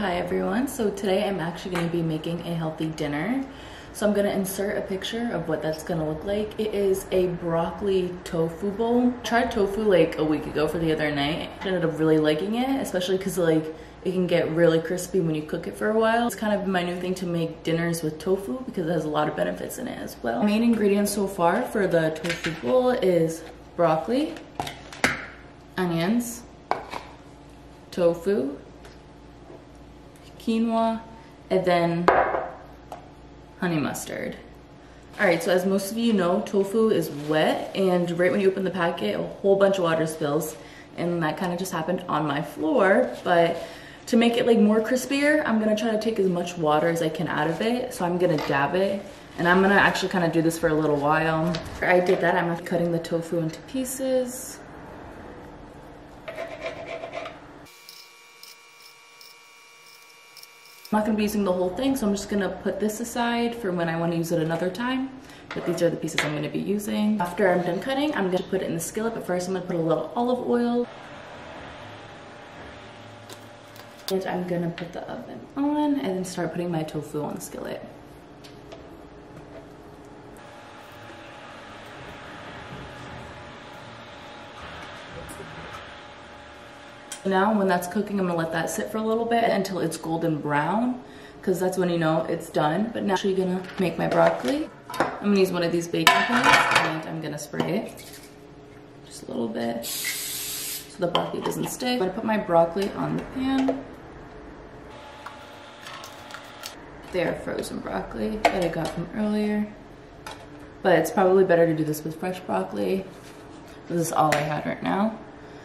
Hi everyone. So today I'm actually going to be making a healthy dinner. So I'm going to insert a picture of what that's going to look like. It is a broccoli tofu bowl. I tried tofu like a week ago for the other night. I ended up really liking it, especially because like it can get really crispy when you cook it for a while. It's kind of my new thing to make dinners with tofu because it has a lot of benefits in it as well. The main ingredients so far for the tofu bowl is broccoli, onions, tofu, quinoa, and then honey mustard. All right, so as most of you know, tofu is wet, and right when you open the packet, a whole bunch of water spills, and that kind of just happened on my floor. But to make it like more crispier, I'm gonna try to take as much water as I can out of it. So I'm gonna dab it, and I'm gonna actually kind of do this for a little while. After I did that, I'm cutting the tofu into pieces. I'm not gonna be using the whole thing, so I'm just gonna put this aside for when I wanna use it another time. But these are the pieces I'm gonna be using. After I'm done cutting, I'm gonna put it in the skillet, but first I'm gonna put a little olive oil. And I'm gonna put the oven on and then start putting my tofu on the skillet. Now when that's cooking, I'm gonna let that sit for a little bit until it's golden brown, because that's when you know it's done. But now I'm actually gonna make my broccoli. I'm gonna use one of these baking pans and I'm gonna spray it just a little bit so the broccoli doesn't stick. I'm gonna put my broccoli on the pan. They are frozen broccoli that I got from earlier, but it's probably better to do this with fresh broccoli. This is all I had right now.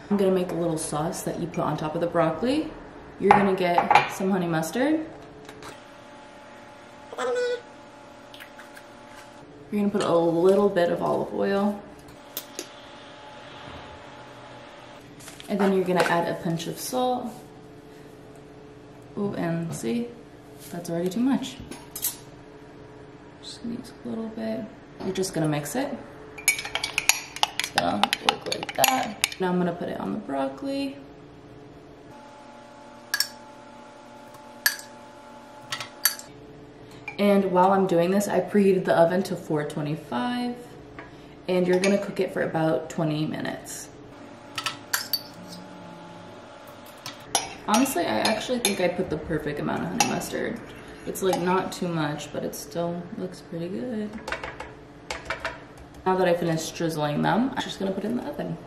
I'm gonna make a little sauce that you put on top of the broccoli. You're gonna get some honey mustard. You're gonna put a little bit of olive oil. And then you're gonna add a pinch of salt. Oh, and see, that's already too much. Just gonna use a little bit. You're just gonna mix it. It's gonna look like that. Now I'm gonna put it on the broccoli. And while I'm doing this, I preheated the oven to 425, and you're gonna cook it for about 20 minutes. Honestly, I actually think I put the perfect amount of honey mustard. It's like not too much, but it still looks pretty good. Now that I finished drizzling them, I'm just gonna put it in the oven.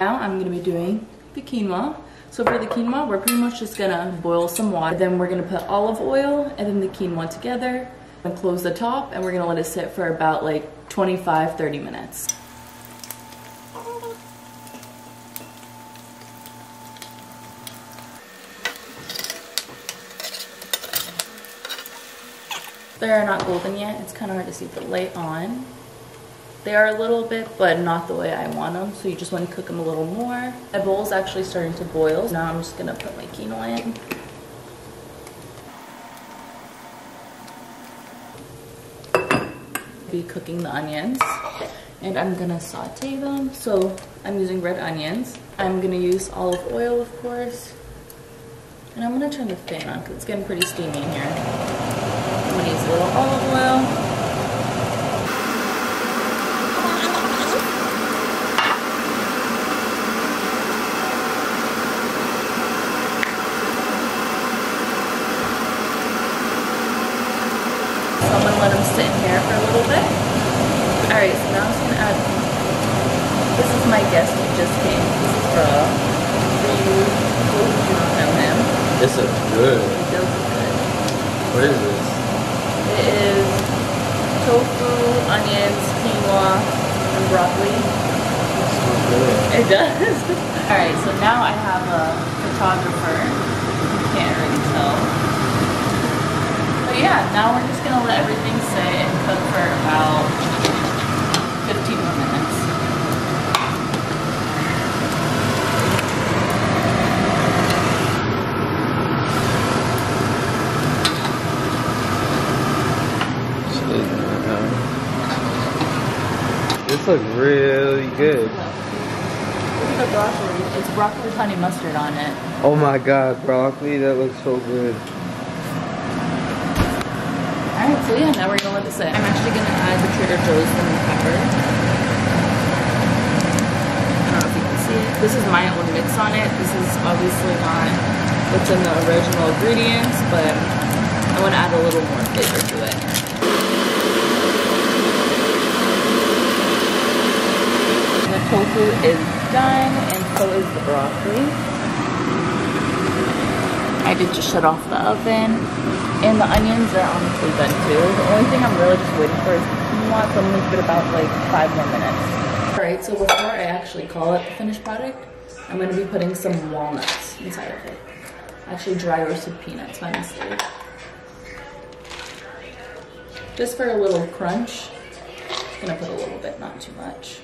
Now I'm gonna be doing the quinoa. So for the quinoa, we're pretty much just gonna boil some water. Then we're gonna put olive oil and then the quinoa together and close the top, and we're gonna let it sit for about like 25-30 minutes. They're not golden yet. It's kind of hard to see the light on. They are a little bit, but not the way I want them. So you just want to cook them a little more. My bowl is actually starting to boil. Now I'm just gonna put my quinoa in. Be cooking the onions, and I'm gonna saute them. So I'm using red onions. I'm gonna use olive oil, of course, and I'm gonna turn the fan on because it's getting pretty steamy in here. I'm gonna use a little olive oil. So I'm gonna let them sit in here for a little bit. All right, so now I'm just gonna add, this is my guest who just came. This is Bro. For you who don't know him. This looks good. It does look good. What is this? It is tofu, onions, quinoa, and broccoli. It smells good. It does. All right, so now I have a photographer. You can't really tell. But yeah, now we're just gonna let everything sit and cook for about 15 more minutes. This looks really good. Look at the the broccoli. It's broccoli with honey mustard on it. Oh my god, broccoli, that looks so good. Alright, so yeah, now we're gonna let it sit. I'm actually gonna add the Trader Joe's lemon pepper. I don't know if you can see it. This is my own mix on it. This is obviously not what's in the original ingredients, but I want to add a little more flavor to it. The tofu is done, and so is the broccoli. I did just shut off the oven, and the onions are honestly done too. The only thing I'm really just waiting for is the quinoa, so I'm gonna give it about like 5 more minutes. Alright, so before I actually call it the finished product, I'm gonna be putting some walnuts inside of it. Actually, dry roasted peanuts, my mistake. Just for a little crunch. I'm gonna put a little bit, not too much.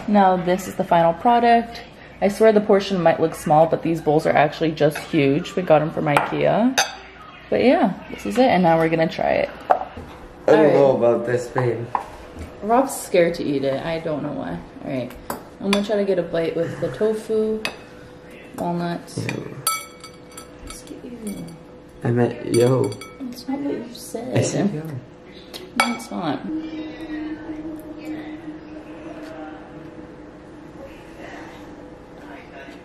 Now this is the final product. I swear the portion might look small, but these bowls are actually just huge. We got them from IKEA. But yeah, this is it, and now we're gonna try it. I don't know about this, babe. Rob's scared to eat it. I don't know why. Alright, I'm gonna try to get a bite with the tofu, walnuts. Ew. Ew. I meant yo. That's not what you said. I said yo. No, it's not.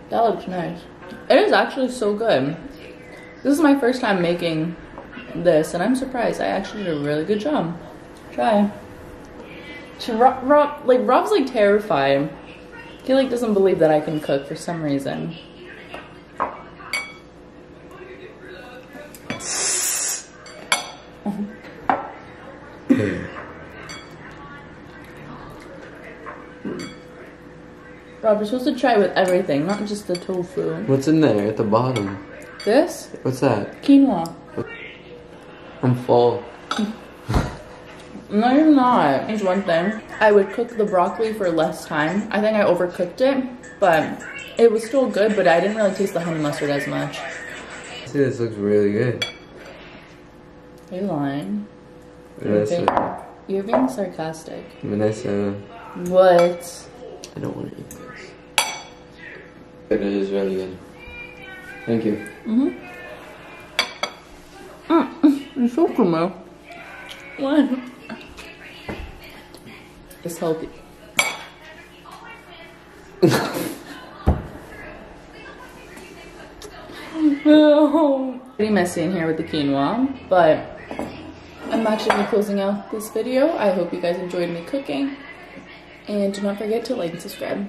That looks nice. It is actually so good. This is my first time making this, and I'm surprised. I actually did a really good job. Try. Rob's like terrified. He like doesn't believe that I can cook for some reason. Rob, you're supposed to try with everything, not just the tofu. What's in there at the bottom? This? What's that? Quinoa. I'm full. No, you're not. Here's one thing. I would cook the broccoli for less time. I think I overcooked it, but it was still good, but I didn't really taste the honey mustard as much. See, this looks really good. You're lying. Vanessa. You're being sarcastic. Vanessa. What? I don't want to eat this. It is really good. Thank you. You're so cool. What? It's healthy. Pretty messy in here with the quinoa, but I'm actually closing out this video. I hope you guys enjoyed me cooking, and do not forget to like and subscribe.